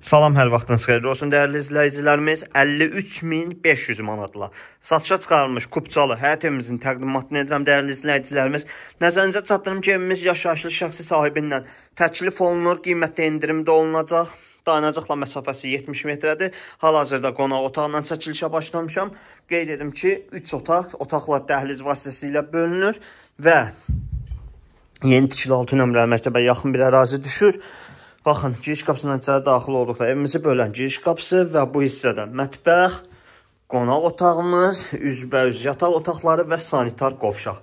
Salam, hər vaxtınız xeyirli olsun dəyərli izləyicilərimiz. 53.500 manatla satışa çıxarılmış Kupçalı həyət evimizin təqdimatını edirəm dəyərli izləyicilərimiz. Nəzərinizə çatdırım ki, evimiz yaşayışlı şəxsi sahibindən təklif olunur, qiymətdə endirimdə olunacaq. Dayanacaqla məsafəsi 70 metrədir. Hal-hazırda qonaq otağından çəkilişə başlamışam. Qeyd edim ki, 3 otaqlar dəhliz vasitəsilə bölünür və yeni tikili 6 nömrəli məktəbə yaxın bir ərazi düşür. Baxın, giriş qapısından içəri daxil olduqda evimizi bölən giriş qapısı və bu hissədə mətbəx, qonaq otağımız, üzbəüz yataq otaqları və sanitar qovşaq.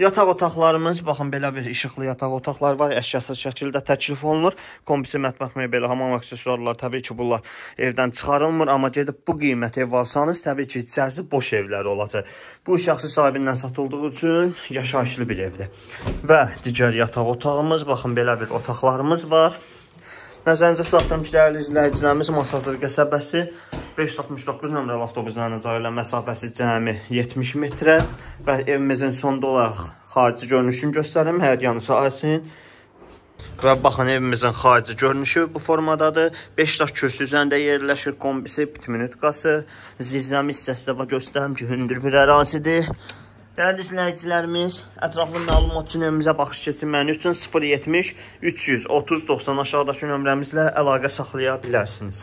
Yataq otaqlarımız, baxın, belə bir işıqlı yataq otaqları var, əşyasız şəkildə təklif olunur. Kompüsi mətbəx mebeli, hamam aksesuarlar, təbii ki, bunlar evdən çıxarılmır, amma gedib bu qiymət ev alsanız, təbii ki, içərisi boş evlər olacaq. Bu şəxsi sahibindən satıldığı üçün yaşayışlı bir evdir. Və digər yataq otağımız, baxın, belə bir otaqlarımız var. Nəzərinizə çatdırım ki, dəyərli izləyicilərimiz, Masazır qəsəbəsi 569 nömrəli avtobus dayanacaq ilə məsafəsi cəmi 70 metrə və evimizin sonda olaraq xarici görünüşünü göstərim, həyət yanı sahəsinin. Və baxın, evimizin xarici görünüşü bu formadadır. 5 daş kürsü üzərində yerləşir, kombisi, pitminütkası, zizləmi hissəsi də göstərim ki, hündür bir ərazidir. Dəyərli izləyicilərimiz, ətraflı məlumat üçün evimizə baxış keçirməyi üçün 070 330 90 aşağıdakı nömrəmizlə əlaqə saxlaya bilərsiniz.